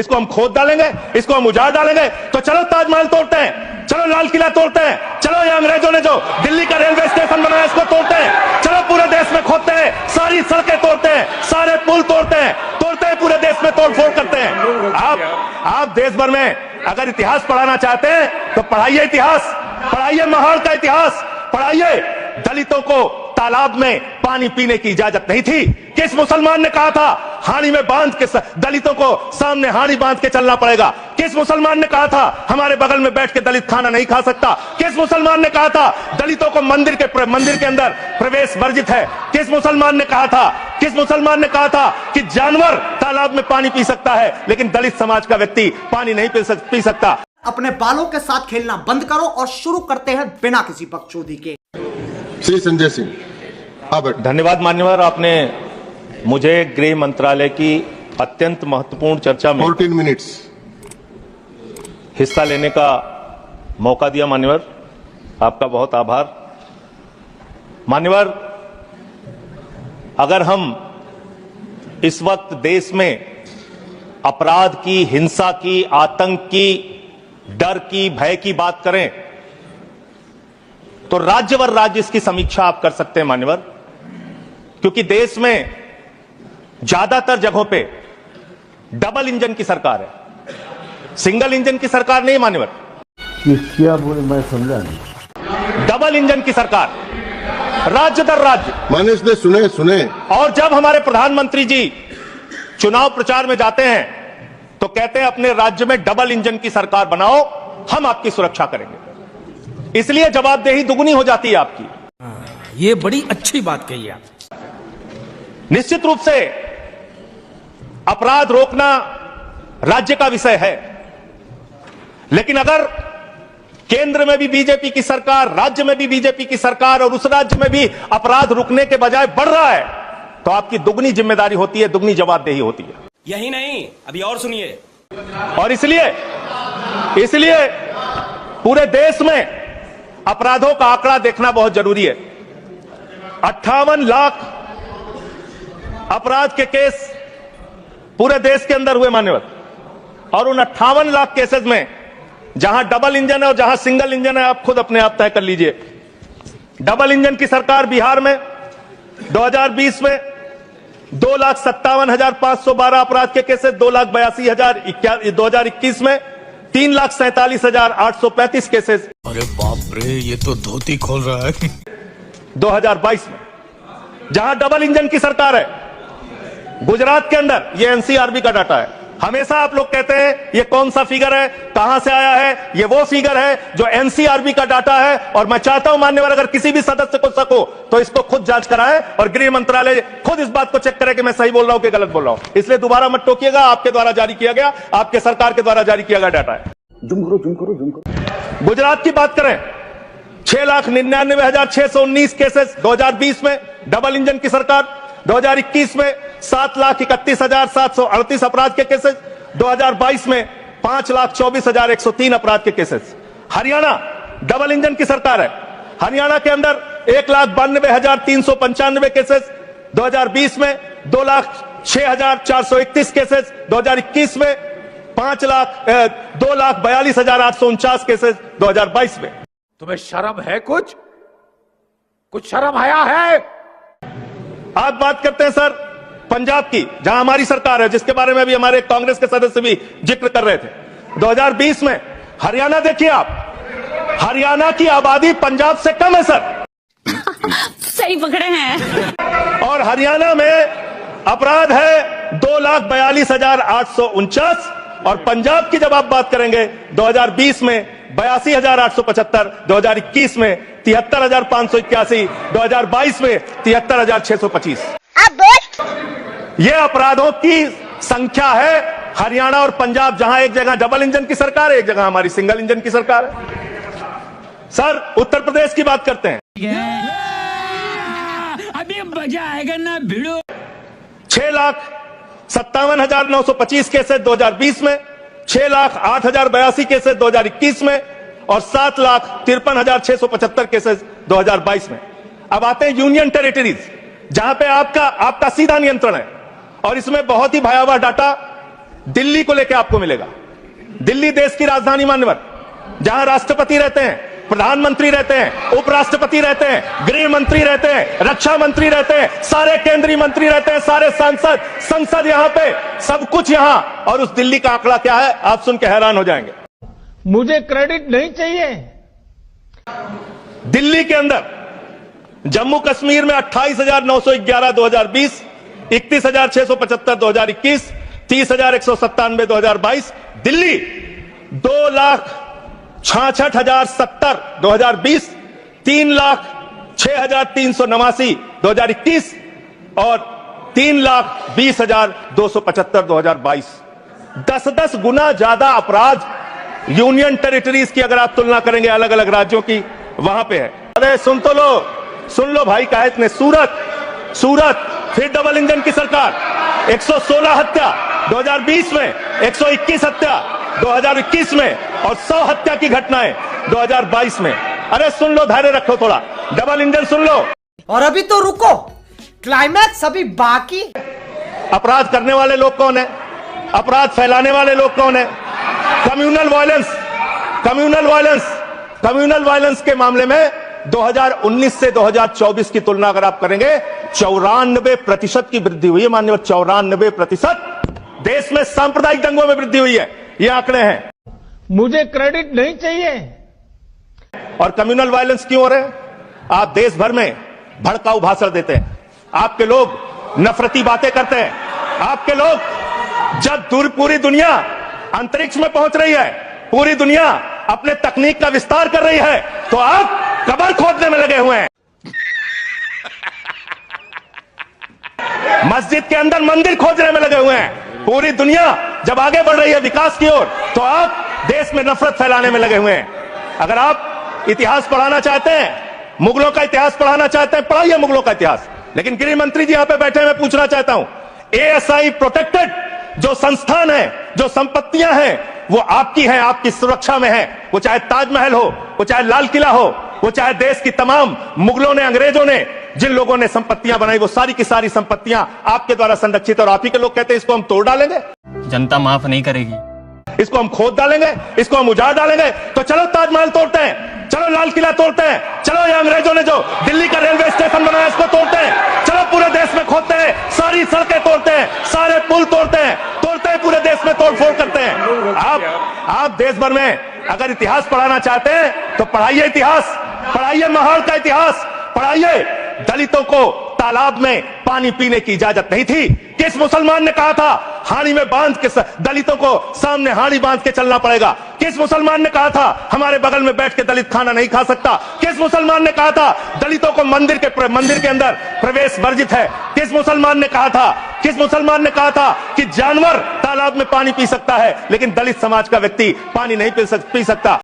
इसको हम खोद डालेंगे, इसको हम उजाड़ डालेंगे। तो चलो ताजमहल तोड़ते हैं, चलो लाल किला तोड़ते हैं, चलो ये अंग्रेजों ने जो दिल्ली का रेलवे स्टेशन बनाया इसको तोड़ते हैं, चलो पूरे देश में खोदते हैं, सारी सड़कें तोड़ते हैं, सारे पुल तोड़ते हैं, पूरे देश में तोड़फोड़ करते हैं। आप देश भर में अगर इतिहास पढ़ाना चाहते हैं तो पढ़ाइए इतिहास, पढ़ाइए महाड़ का इतिहास, पढ़ाइए दलितों को तालाब में पानी पीने की इजाजत नहीं थी। किस मुसलमान ने कहा था हाड़ी में बांध के दलितों को सामने हाड़ी बांध के चलना पड़ेगा? किस मुसलमान ने कहा था हमारे बगल में बैठ के दलित खाना नहीं खा सकता? किस मुसलमान ने कहा था दलितों को मंदिर के अंदर प्रवेश वर्जित है? किस मुसलमान ने कहा था कि जानवर तालाब में पानी पी सकता है लेकिन दलित समाज का व्यक्ति पानी नहीं पी सकता? अपने बालों के साथ खेलना बंद करो और शुरू करते हैं बिना किसी बकचोदी के। श्री संजय सिंह। धन्यवाद मान्यवर, आपने मुझे गृह मंत्रालय की अत्यंत महत्वपूर्ण चर्चा में 14 मिनट्स हिस्सा लेने का मौका दिया। मान्यवर, आपका बहुत आभार। मान्यवर, अगर हम इस वक्त देश में अपराध की, हिंसा की, आतंक की, डर की, भय की बात करें तो राज्यवर राज्य इसकी समीक्षा आप कर सकते हैं मान्यवर, क्योंकि देश में ज्यादातर जगहों पे डबल इंजन की सरकार है, सिंगल इंजन की सरकार नहीं मान्यवर। क्या बोले मैं समझा नहीं। डबल इंजन की सरकार, राज्य दर राज्य। माने इसने सुने। और जब हमारे प्रधानमंत्री जी चुनाव प्रचार में जाते हैं तो कहते हैं अपने राज्य में डबल इंजन की सरकार बनाओ, हम आपकी सुरक्षा करेंगे। इसलिए जवाबदेही दुगनी हो जाती है आपकी। ये बड़ी अच्छी बात कही आप। निश्चित रूप से अपराध रोकना राज्य का विषय है, लेकिन अगर केंद्र में भी बीजेपी की सरकार, राज्य में भी बीजेपी की सरकार और उस राज्य में भी अपराध रुकने के बजाय बढ़ रहा है तो आपकी दुगनी जिम्मेदारी होती है, दुगनी जवाबदेही होती है। यही नहीं, अभी और सुनिए। और इसलिए पूरे देश में अपराधों का आंकड़ा देखना बहुत जरूरी है। 58 लाख अपराध के केस पूरे देश के अंदर हुए मान्यवर, और उन 58 लाख केसेस में जहां डबल इंजन है और जहां सिंगल इंजन है आप खुद अपने आप तय कर लीजिए। डबल इंजन की सरकार बिहार में 2020 में 2,57,512 अपराध के केसेस, 2,82,000। 2021 में 3,47,835 केसेस। अरे बाप रे, ये तो धोती खोल रहा है। 2022 में जहां डबल इंजन की सरकार है, गुजरात के अंदर, ये एनसीआरबी का डाटा है। हमेशा आप लोग कहते हैं ये कौन सा फिगर है, कहां से आया है? ये वो फिगर है जो एनसीआरबी का डाटा है। और मैं चाहता हूं मान्यवर, अगर किसी भी सदस्य को सको तो इसको खुद जांच कराएं और गृह मंत्रालय खुद इस बात को चेक करे कि मैं सही बोल रहा हूं कि गलत बोल रहा हूं। इसलिए दोबारा मत टोकिएगा, आपके द्वारा जारी किया गया, आपके सरकार के द्वारा जारी किया गया डाटा है। जुम करो। गुजरात की बात करें, 6,99,619 केसेस 2020 में, डबल इंजन की सरकार। 2021 में 7,31,738 अपराध के केसेस। 2022 में 5,24,103 अपराध के केसेस। हरियाणा डबल इंजन की सरकार है, हरियाणा के अंदर 1,92,395 केसेस। 2020 में 2,06,431 केसेस। 2021 में 2,42,849 केसेस। 2022 में। तुम्हें शर्म है? कुछ शर्म आया है? आज बात करते हैं सर पंजाब की, जहां हमारी सरकार है, जिसके बारे में भी हमारे कांग्रेस के सदस्य भी जिक्र कर रहे थे। 2020 में हरियाणा देखिए आप, हरियाणा की आबादी पंजाब से कम है सर। सही पकड़े हैं। और हरियाणा में अपराध है 2,42,849। और पंजाब की जब आप बात करेंगे 2020 में 82,875, 2021 में 73,581, 2022 में 73,625। यह अपराधों की संख्या है हरियाणा और पंजाब, जहां एक जगह डबल इंजन की सरकार है, एक जगह हमारी सिंगल इंजन की सरकार है। सर उत्तर प्रदेश की बात करते हैं। अभी मजा आएगा ना भिड़ो। 6,57,925 केसेस 2020 में, 6,08,082 केसेस 2021 में और 7,53,675 केसेस 2022 में। अब आते हैं यूनियन टेरिटरीज, जहां पे आपका सीधा नियंत्रण है, और इसमें बहुत ही भयावह डाटा दिल्ली को लेकर आपको मिलेगा। दिल्ली देश की राजधानी मान्यवर, जहां राष्ट्रपति रहते हैं, प्रधानमंत्री रहते हैं, उपराष्ट्रपति रहते हैं, गृह मंत्री रहते हैं, रक्षा मंत्री रहते हैं, सारे केंद्रीय मंत्री रहते हैं, सारे सांसद, संसद यहां पे, सब कुछ यहां। और उस दिल्ली का आंकड़ा क्या है, आप सुन के हैरान हो जाएंगे। मुझे क्रेडिट नहीं चाहिए। दिल्ली के अंदर जम्मू कश्मीर में 28,911 2020, 31,675 2021, 30,197 2022। दिल्ली 2,66,070 2020, 3,06,389 2021 और 3,20,275 2022। 10-10 गुना ज्यादा अपराध यूनियन टेरिटरीज की अगर आप तुलना करेंगे अलग अलग राज्यों की, वहां पे है। अरे सुन लो भाई, कहा इतने। सूरत फिर डबल इंजन की सरकार, 116 हत्या 2020 में, 121 हत्या 2021 में और 100 हत्या की घटनाएं 2022 में। अरे सुन लो, धैर्य रखो थोड़ा, डबल इंजन सुन लो। और अभी तो रुको, क्लाइमैक्स अभी बाकी। अपराध करने वाले लोग कौन है, अपराध फैलाने वाले लोग कौन है? कम्युनल वायलेंस के मामले में 2019 से 2024 की तुलना अगर आप करेंगे, 94% की वृद्धि हुई है माननीय, 94%। देश में सांप्रदायिक दंगों में वृद्धि हुई है, ये आंकड़े हैं। मुझे क्रेडिट नहीं चाहिए। और कम्युनल वायलेंस क्यों हो रहे हैं? आप देश भर में भड़काऊ भाषण देते हैं, आपके लोग नफरती बातें करते हैं, आपके लोग जब पूरी दुनिया अंतरिक्ष में पहुंच रही है, पूरी दुनिया अपने तकनीक का विस्तार कर रही है, तो आप कब्र खोदने में लगे हुए हैं। मस्जिद के अंदर मंदिर खोजने में लगे हुए हैं। पूरी दुनिया जब आगे बढ़ रही है विकास की ओर, तो आप देश में नफरत फैलाने में लगे हुए हैं। अगर आप इतिहास पढ़ाना चाहते हैं, मुगलों का इतिहास पढ़ाना चाहते हैं, पढ़ाइए मुगलों का इतिहास। लेकिन गृह मंत्री जी यहां पे बैठे, मैं पूछना चाहता हूं, ASI प्रोटेक्टेड जो संस्थान है, जो संपत्तियां हैं, वो आपकी हैं, आपकी सुरक्षा में है। वो चाहे ताजमहल हो, वो चाहे लाल किला हो, वो चाहे देश की तमाम मुगलों ने, अंग्रेजों ने जिन लोगों ने संपत्तियां बनाई, वो सारी की सारी संपत्तियां आपके द्वारा संरक्षित। और आप ही के लोग कहते हैं इसको हम तोड़ डालेंगे, जनता माफ नहीं करेगी, इसको हम खोद डालेंगे, इसको हम उजाड़ डालेंगे। तो चलो ताजमहल तोड़ते हैं, चलो लाल किला तोड़ते हैं, चलो ये अंग्रेजों ने जो दिल्ली का रेलवे स्टेशन बनाया इसको तोड़ते हैं, चलो पूरे देश में खोदते हैं, सारी सड़कें तोड़ते हैं, सारे पुल तोड़ते हैं, पूरे देश में तोड़फोड़ करते हैं। आप देश भर में अगर इतिहास पढ़ाना चाहते हैं तो पढ़ाइए इतिहास, पढ़ाइए महाड़ का इतिहास, पढ़ाइए। दलितों को तालाब में पानी पीने की इजाजत नहीं थी। किस मुसलमान ने कहा था हाड़ी में बांध के, दलितों को सामने हाड़ी बांध के चलना पड़ेगा? किस मुसलमान ने कहा था हमारे बगल में बैठ के दलित खाना नहीं खा सकता? किस मुसलमान ने कहा था दलितों को मंदिर के अंदर प्रवेश वर्जित है? किस मुसलमान ने कहा था कि जानवर तालाब में पानी पी सकता है, लेकिन दलित समाज का व्यक्ति पानी नहीं पी सकता?